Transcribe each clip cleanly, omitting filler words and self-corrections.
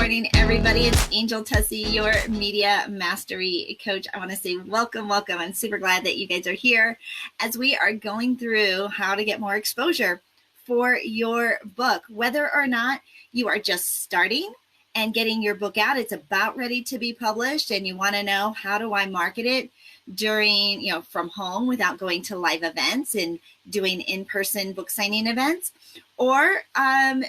morning, everybody. It's Angel Tuccy, your media mastery coach. I want to say welcome. I'm super glad that you guys are here as we are going through how to get more exposure for your book. Whether or not you are just starting and getting your book out, it's about ready to be published, and you want to know, how do I market it during, from home without going to live events and doing in-person book signing events? Or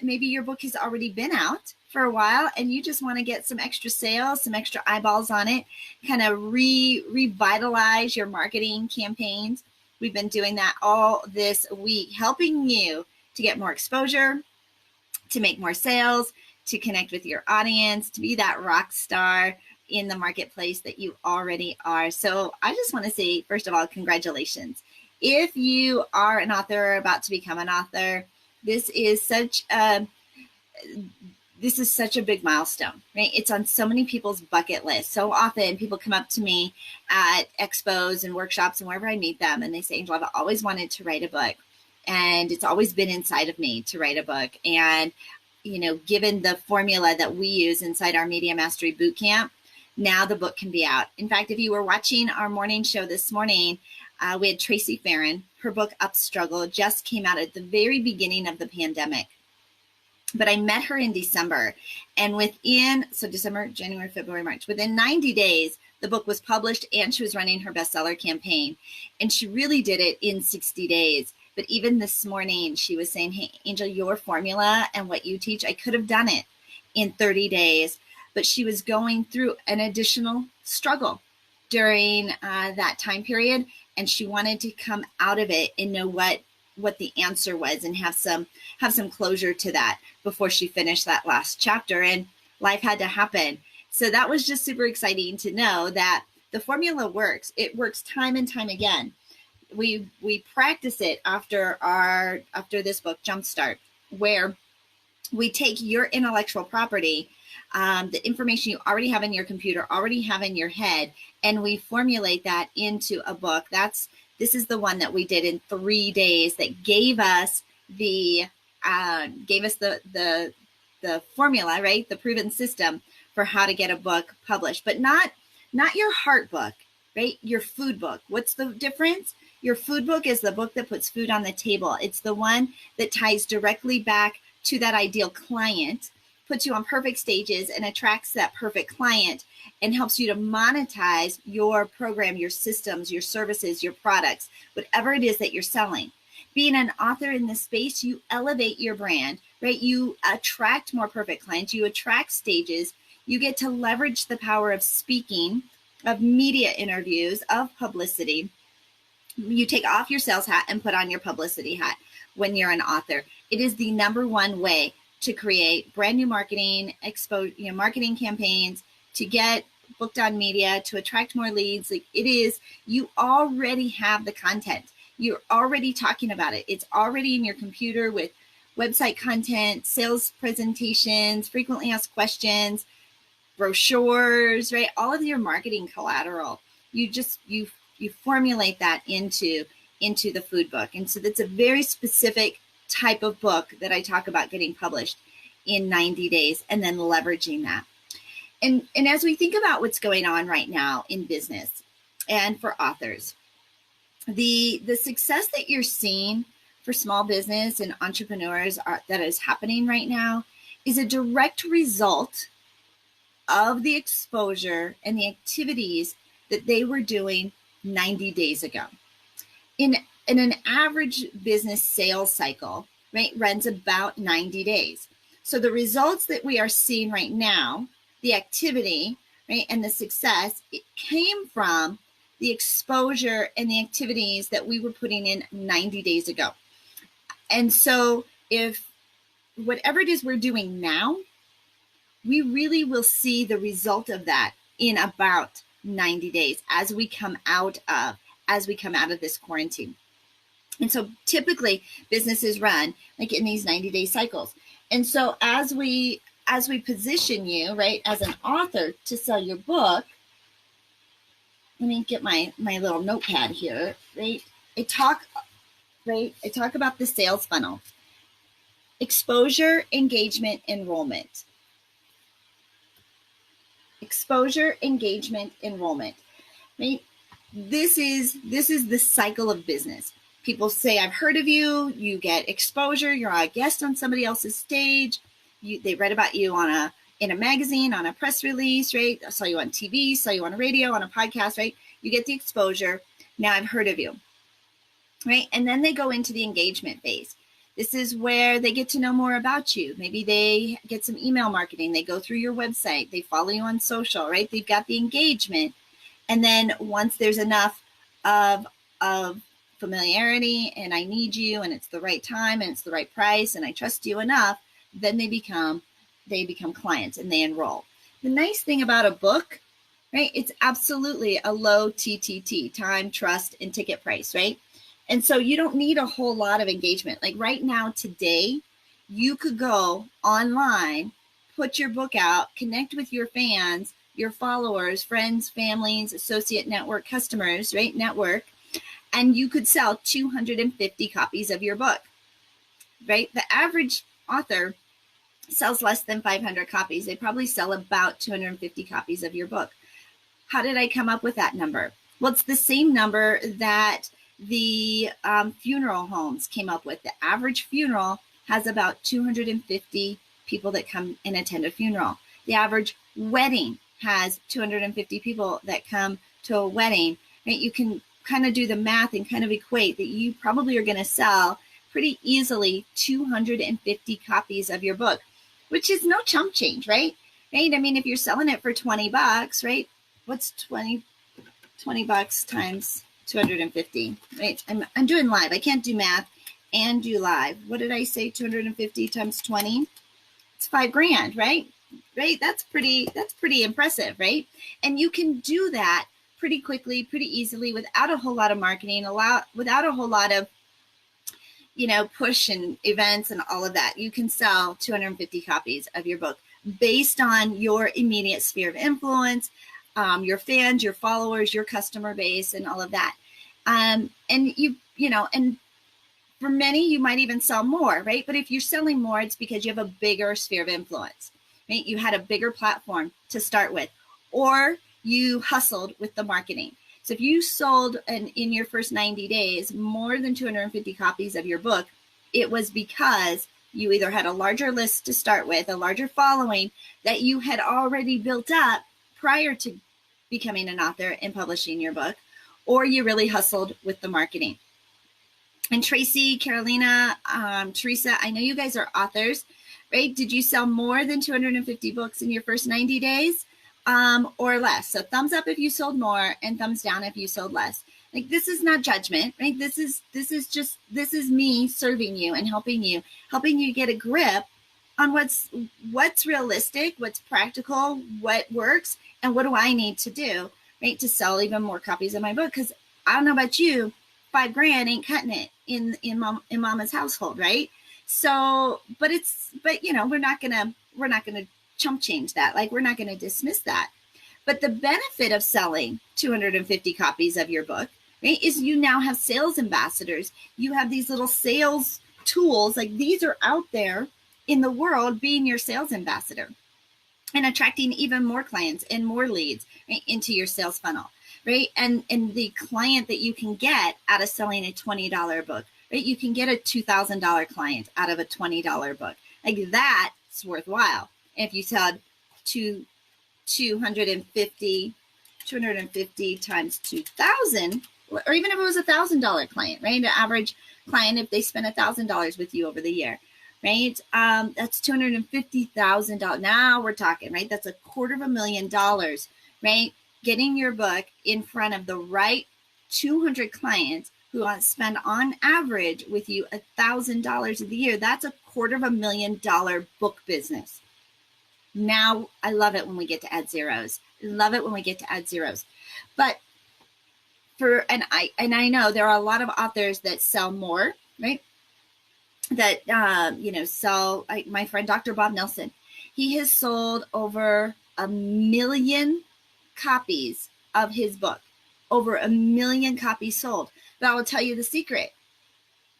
maybe your book has already been out for a while and you just want to get some extra sales, some extra eyeballs on it, kind of revitalize your marketing campaigns. We've been doing that all this week, helping you to get more exposure, to make more sales, to connect with your audience, to be that rock star in the marketplace that you already are. So I just want to say, first of all, congratulations. If you are an author or about to become an author, this is such a big milestone, right? It's on so many people's bucket list. So often people come up to me at expos and workshops and wherever I meet them, and they say, Angel, I've always wanted to write a book, and it's always been inside of me to write a book. And given the formula that we use inside our Media Mastery Bootcamp, now the book can be out. In fact, if you were watching our morning show this morning, we had Tracy Farron. Her book, Up Struggle, just came out at the very beginning of the pandemic. But I met her in December, and December, January, February, March, within 90 days, the book was published and she was running her bestseller campaign. And she really did it in 60 days. But even this morning, she was saying, hey, Angel, your formula and what you teach, I could have done it in 30 days. But she was going through an additional struggle during that time period. And she wanted to come out of it and know what the answer was and have some closure to that before she finished that last chapter. And life had to happen. So that was just super exciting to know that the formula works. It works time and time again. We practice it after this book, Jumpstart, where we take your intellectual property, the information you already have in your computer, already have in your head, and we formulate that into a book. This is the one that we did in 3 days that gave us the formula, right? The proven system for how to get a book published, but not your heart book, right? Your food book. What's the difference? Your food book is the book that puts food on the table. It's the one that ties directly back to that ideal client, puts you on perfect stages and attracts that perfect client and helps you to monetize your program, your systems, your services, your products, whatever it is that you're selling. Being an author in this space, you elevate your brand, right? You attract more perfect clients, you attract stages, you get to leverage the power of speaking, of media interviews, of publicity. You take off your sales hat and put on your publicity hat when you're an author. It is the number one way to create brand new marketing, marketing campaigns, to get booked on media, to attract more leads. Like it is, you already have the content. You're already talking about it. It's already in your computer with website content, sales presentations, frequently asked questions, brochures, right? All of your marketing collateral. You formulate that into the food book. And so that's a very specific type of book that I talk about getting published in 90 days and then leveraging that. And as we think about what's going on right now in business and for authors, the success that you're seeing for small business and entrepreneurs that is happening right now is a direct result of the exposure and the activities that they were doing 90 days ago. In an average business sales cycle, right, runs about 90 days. So the results that we are seeing right now, the activity, right, and the success, it came from the exposure and the activities that we were putting in 90 days ago. And so if whatever it is we're doing now, we really will see the result of that in about 90 days as we come out of this quarantine. And so typically businesses run like in these 90-day cycles. And so as we position you, right, as an author to sell your book, let me get my little notepad here, right? I talk about the sales funnel. Exposure, engagement, enrollment. exposure, engagement, enrollment. Right? This is the cycle of business. People say, I've heard of you. You get exposure. You're a guest on somebody else's stage. They read about you in a magazine, on a press release, right? I saw you on TV, saw you on a radio, on a podcast, right? You get the exposure. Now I've heard of you, right? And then they go into the engagement phase. This is where they get to know more about you. Maybe they get some email marketing. They go through your website. They follow you on social, right? They've got the engagement. And then once there's enough of familiarity and I need you and it's the right time and it's the right price and I trust you enough, then they become clients and they enroll. The nice thing about a book, right? It's absolutely a low TTT, time, trust, and ticket price, right? And so you don't need a whole lot of engagement. Like right now, today, you could go online, put your book out, connect with your fans, your followers, friends, families, associate network, customers, right? Network. And you could sell 250 copies of your book, right? The average author sells less than 500 copies. They probably sell about 250 copies of your book. How did I come up with that number? Well, it's the same number that the funeral homes came up with. The average funeral has about 250 people that come and attend a funeral. The average wedding has 250 people that come to a wedding. Right? You can kind of do the math and kind of equate that you probably are going to sell pretty easily 250 copies of your book, which is no chump change, right? Right? I mean, if you're selling it for $20, right? What's 20 bucks times 250, right? I'm doing live. I can't do math and do live. What did I say? 250 times 20? It's $5,000, right? Right? That's pretty impressive, right? And you can do that pretty quickly, pretty easily, without a whole lot of marketing, without a whole lot of, push and events and all of that. You can sell 250 copies of your book based on your immediate sphere of influence, your fans, your followers, your customer base, and all of that. And and for many, you might even sell more, right? But if you're selling more, it's because you have a bigger sphere of influence, right? You had a bigger platform to start with, or you hustled with the marketing. So if you sold in your first 90 days more than 250 copies of your book, it was because you either had a larger list to start with, a larger following that you had already built up prior to becoming an author and publishing your book, or you really hustled with the marketing. And Tracy, Carolina, Teresa, I know you guys are authors, right? Did you sell more than 250 books in your first 90 days or less? So thumbs up if you sold more and thumbs down if you sold less. Like, this is not judgment, right? This is me serving you and helping you get a grip on what's realistic, what's practical, what works, and what do I need to do, right, to sell even more copies of my book? Because I don't know about you, $5,000 ain't cutting it in mama's household, right? So, but we're not gonna chump change that. Like, we're not gonna dismiss that. But the benefit of selling 250 copies of your book, right, is you now have sales ambassadors. You have these little sales tools, like these are out there in the world being your sales ambassador and attracting even more clients and more leads, right, into your sales funnel, right? And the client that you can get out of selling a $20 book, right? You can get a $2,000 client out of a $20 book. Like, that's worthwhile. And if you sell 250 times 2,000, or even if it was $1,000 client, right? The average client, if they spend $1,000 with you over the year, right? That's $250,000. Now we're talking, right? That's $250,000, right? Getting your book in front of the right 200 clients who want to spend on average with you $1,000 a year. That's $250,000 book business. Now, I love it when we get to add zeros. But I know there are a lot of authors that sell more, right? That, sell, like my friend, Dr. Bob Nelson, he has sold over 1 million copies of his book, over 1 million copies sold. But I will tell you the secret.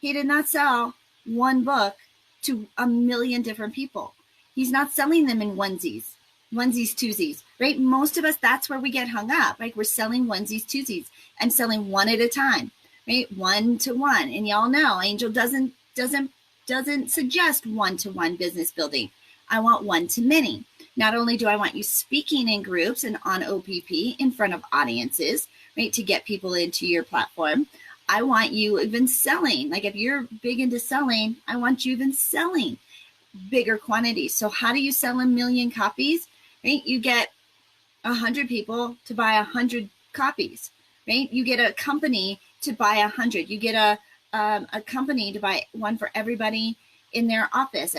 He did not sell one book to 1 million different people. He's not selling them in onesies. onesies, twosies, right? Most of us, that's where we get hung up. Like, we're selling onesies, twosies. I'm selling one at a time, right? 1-to-1. And y'all know Angel doesn't suggest one-to-one business building. I want one-to-many. Not only do I want you speaking in groups and on OPP in front of audiences, right, to get people into your platform, I want you even selling. Like, if you're big into selling, I want you even selling bigger quantities. So how do you sell 1,000,000 copies? Right? You get 100 people to buy 100 copies, right? You get a company to buy 100. You get a company to buy one for everybody in their office,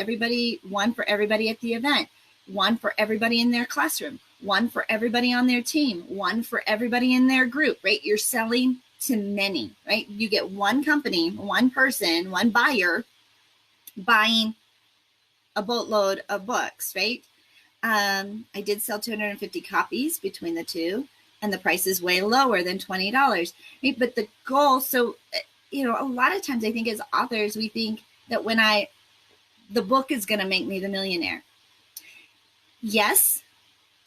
one for everybody at the event, one for everybody in their classroom, one for everybody on their team, one for everybody in their group, right? You're selling to many, right? You get one company, one person, one buyer buying a boatload of books, right? I did sell 250 copies between the two, and the price is way lower than $20, right? But the goal, so, a lot of times I think as authors, we think that the book is going to make me the millionaire. Yes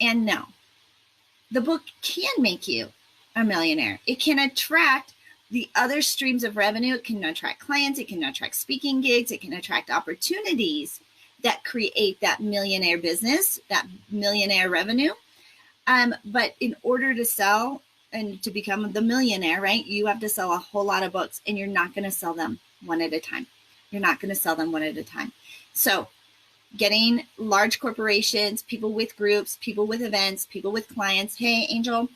and no. The book can make you a millionaire. It can attract the other streams of revenue. It can attract clients. It can attract speaking gigs. It can attract opportunities that create that millionaire business, that millionaire revenue. But in order to sell and to become the millionaire, right, you have to sell a whole lot of books, and you're not going to sell them one at a time. You're not going to sell them one at a time. So getting large corporations, people with groups, people with events, people with clients. Hey, Angel,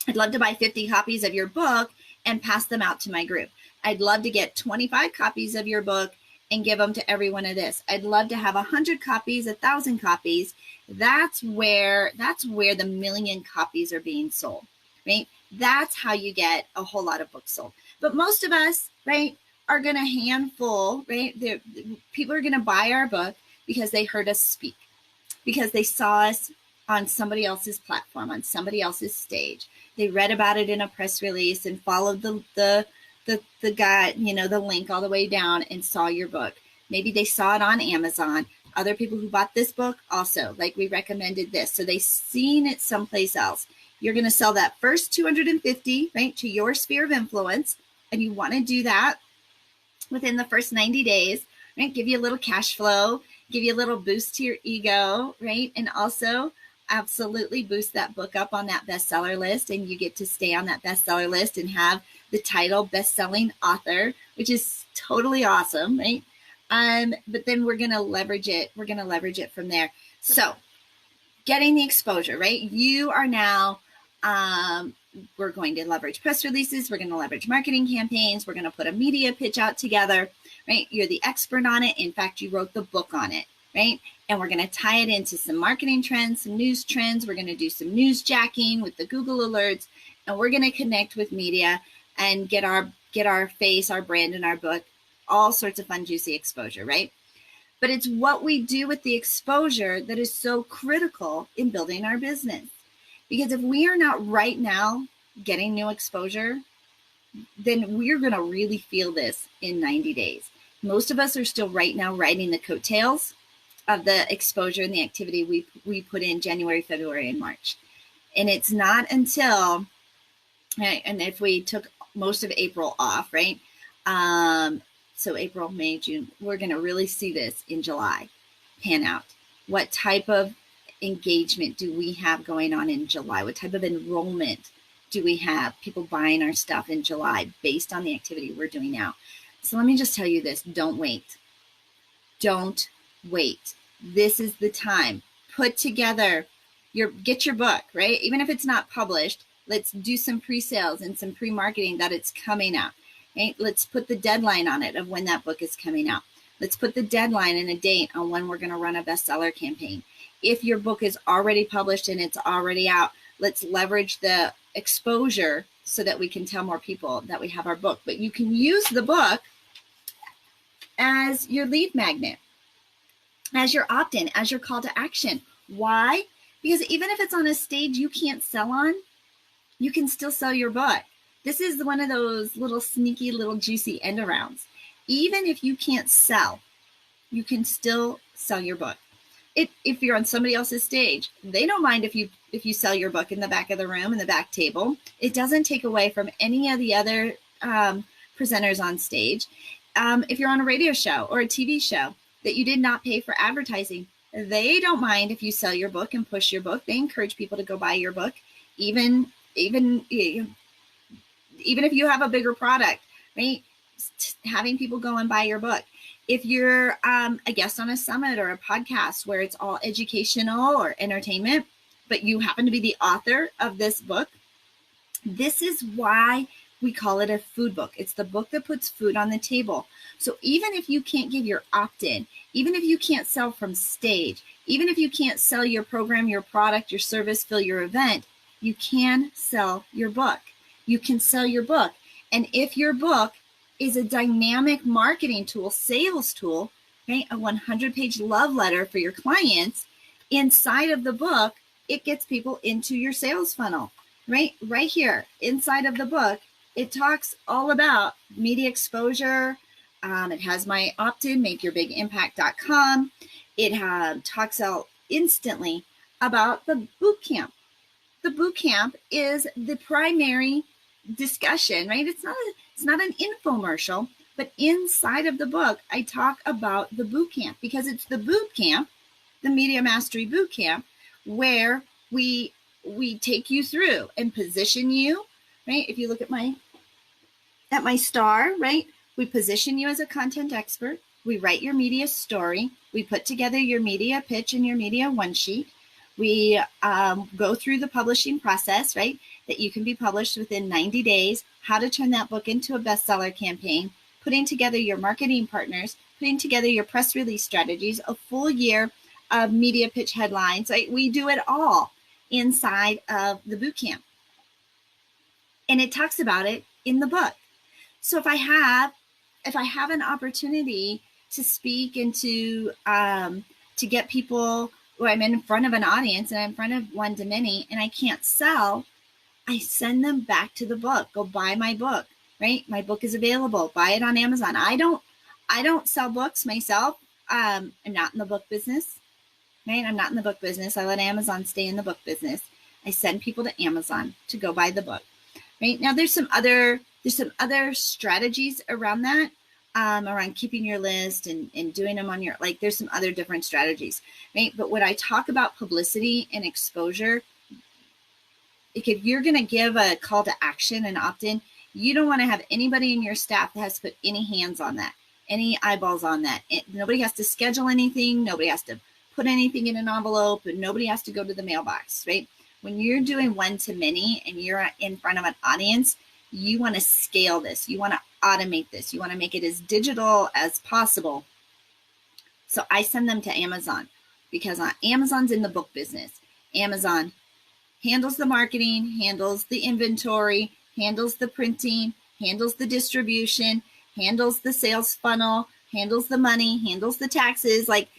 I'd love to buy 50 copies of your book and pass them out to my group. I'd love to get 25 copies of your book and give them to everyone of this. I'd love to have 100 copies, 1,000 copies. That's where the 1,000,000 copies are being sold, right? That's how you get a whole lot of books sold. But most of us, right, are going to handful, right? People are going to buy our book because they heard us speak, because they saw us on somebody else's platform, on somebody else's stage. They read about it in a press release and followed the guy, the link all the way down and saw your book. Maybe they saw it on Amazon. Other people who bought this book also, like, we recommended this. So they've seen it someplace else. You're going to sell that first 250, right, to your sphere of influence. And you want to do that within the first 90 days, right? Give you a little cash flow, give you a little boost to your ego, right? And also absolutely boost that book up on that bestseller list. And you get to stay on that bestseller list and have the title best-selling author, which is totally awesome, right? But then we're going to leverage it. We're going to leverage it from there. So getting the exposure, right? You are now, we're going to leverage press releases. We're going to leverage marketing campaigns. We're going to put a media pitch out together, right? You're the expert on it. In fact, you wrote the book on it, right? And we're going to tie it into some marketing trends, some news trends. We're going to do some news jacking with the Google alerts, and we're going to connect with media and get our face, our brand, and our book, all sorts of fun, juicy exposure, right? But it's what we do with the exposure that is so critical in building our business. Because if we are not right now getting new exposure, then we're going to really feel this in 90 days. Most of us are still right now riding the coattails of the exposure and the activity we put in January, February, and March. And it's not until, and if we took most of April off, right? So April, May, June, we're going to really see this in July pan out. What type of engagement do we have going on in July? What type of enrollment do we have? People buying our stuff in July based on the activity we're doing now. So let me just tell you this. Don't wait. Don't wait. This is the time. Put together get your book, right? Even if it's not published, let's do some pre-sales and some pre-marketing that it's coming out. Right? Let's put the deadline on it of when that book is coming out. Let's put the deadline and a date on when we're going to run a bestseller campaign. If your book is already published and it's already out, let's leverage the exposure so that we can tell more people that we have our book. But you can use the book as your lead magnet, as your opt-in, as your call to action. Why? Because even if it's on a stage you can't sell on, you can still sell your book. This is one of those little sneaky, little juicy end arounds. Even if you can't sell, you can still sell your book. If you're on somebody else's stage, they don't mind if you sell your book in the back of the room, in the back table. It doesn't take away from any of the other presenters on stage. If you're on a radio show or a TV show that you did not pay for advertising, they don't mind if you sell your book and push your book. They encourage people to go buy your book, even if you have a bigger product, right? Having people go and buy your book. If you're a guest on a summit or a podcast where it's all educational or entertainment, but you happen to be the author of this book, this is why we call it a food book. It's the book that puts food on the table. So even if you can't give your opt-in, even if you can't sell from stage, even if you can't sell your program, your product, your service, fill your event, you can sell your book. You can sell your book. And if your book is a dynamic marketing tool, sales tool, right? A 100-page love letter for your clients, inside of the book, it gets people into your sales funnel, right? Right here, inside of the book, it talks all about media exposure. It has my opt-in, makeyourbigimpact.com. It talks out instantly about the boot camp. The boot camp is the primary discussion, right? It's not an infomercial, but inside of the book, I talk about the boot camp because it's the boot camp, the Media Mastery Boot Camp, where we take you through and position you, right? If you look at my star, right? We position you as a content expert. We write your media story. We put together your media pitch and your media one sheet. We go through the publishing process, right? That you can be published within 90 days, how to turn that book into a bestseller campaign, putting together your marketing partners, putting together your press release strategies, a full year of media pitch headlines. Right? We do it all inside of the boot camp. And it talks about it in the book. So if I have an opportunity to speak and to get people, or I'm in front of an audience and I'm in front of one-to-many and I can't sell, I send them back to the book. Go buy my book, right? My book is available. Buy it on Amazon. I don't sell books myself. I'm not in the book business, right? I'm not in the book business. I let Amazon stay in the book business. I send people to Amazon to go buy the book, right? Now there's some other strategies around that, around keeping your list and doing them on your, like, there's some other different strategies, right? But when I talk about publicity and exposure, if you're going to give a call to action and opt-in, you don't want to have anybody in your staff that has to put any hands on that, any eyeballs on that. Nobody has to schedule anything. Nobody has to put anything in an envelope, and nobody has to go to the mailbox, right? When you're doing one-to-many and you're in front of an audience, you want to scale this. You want to automate this. You want to make it as digital as possible. So I send them to Amazon because Amazon's in the book business. Amazon handles the marketing, handles the inventory, handles the printing, handles the distribution, handles the sales funnel, handles the money, handles the taxes. Like,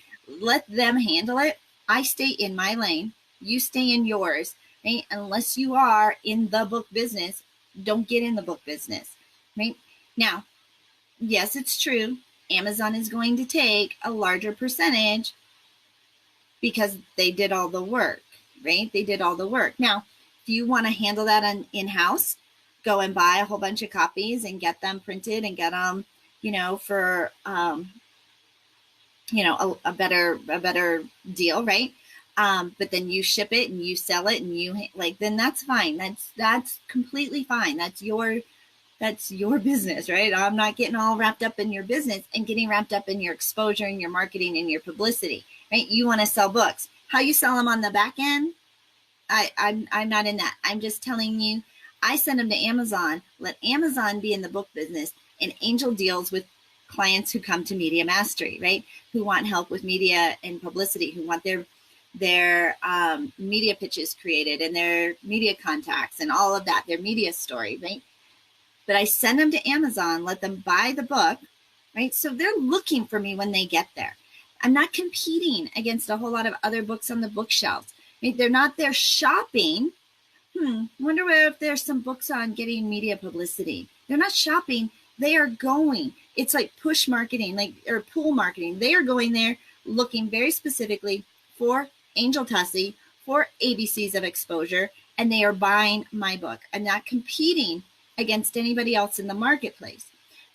let them handle it. I stay in my lane. You stay in yours, right? Unless you are in the book business, don't get in the book business, right? Now, yes, it's true. Amazon is going to take a larger percentage because they did all the work, right? They did all the work. Now, if you want to handle that in-house, go and buy a whole bunch of copies and get them printed and get them, for, a better deal, right? But then you ship it and you sell it and then that's fine. That's completely fine. That's your business, right? I'm not getting all wrapped up in your business and getting wrapped up in your exposure and your marketing and your publicity, right? You want to sell books. How you sell them on the back end? I'm not in that. I'm just telling you, I send them to Amazon. Let Amazon be in the book business, and Angel deals with clients who come to Media Mastery, right? Who want help with media and publicity, who want their media pitches created and their media contacts and all of that, their media story, right? But I send them to Amazon, let them buy the book, right? So they're looking for me when they get there. I'm not competing against a whole lot of other books on the bookshelves. Right? They're not there shopping. Wonder if there's some books on getting media publicity. They're not shopping. They are going. It's like push marketing, or pull marketing. They are going there looking very specifically for Angel Tuccy, for ABCs of Exposure, and they are buying my book. I'm not competing against anybody else in the marketplace.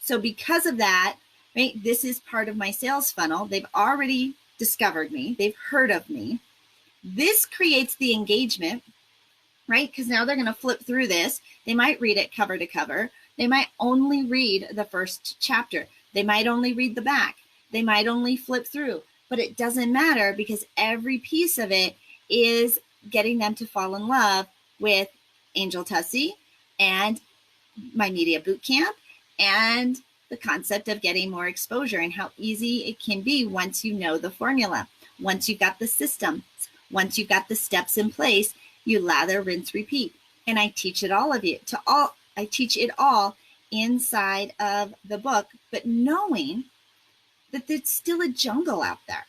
So because of that, right, this is part of my sales funnel. They've already discovered me. They've heard of me. This creates the engagement, right? Because now they're going to flip through this. They might read it cover to cover. They might only read the first chapter. They might only read the back. They might only flip through. But it doesn't matter because every piece of it is getting them to fall in love with Angel Tuccy and my media boot camp and the concept of getting more exposure and how easy it can be once you know the formula, once you've got the system, once you've got the steps in place, you lather, rinse, repeat. And I teach it I teach it all inside of the book, but knowing that there's still a jungle out there.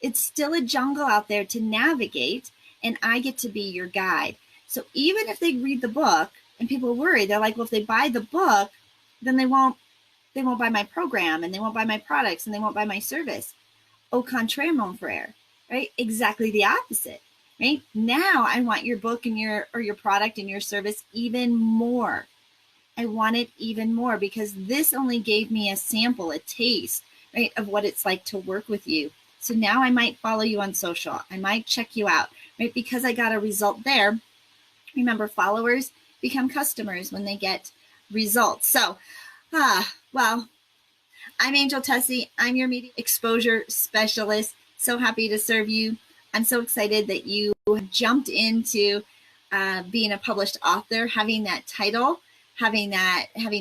It's still a jungle out there to navigate, and I get to be your guide. So even if they read the book and people worry, they're like, well, if they buy the book, then they won't buy my program and they won't buy my products and they won't buy my service. Au contraire, mon frère, right? Exactly the opposite, right? Now I want your book and your product and your service even more. I want it even more because this only gave me a sample, a taste, right, of what it's like to work with you. So now I might follow you on social. I might check you out, right? Because I got a result there. Remember, followers become customers when they get results. So, well, I'm Angel Tuccy. I'm your media exposure specialist. So happy to serve you. I'm so excited that you jumped into being a published author, having that title, having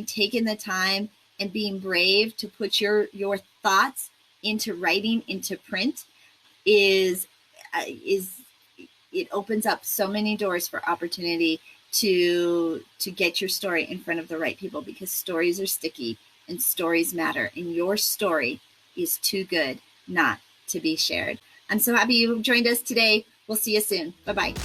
taken the time and being brave to put your thoughts into writing, into print, it opens up so many doors for opportunity to get your story in front of the right people, because stories are sticky and stories matter, and your story is too good not to be shared. I'm so happy you joined us today. We'll see you soon. Bye-bye.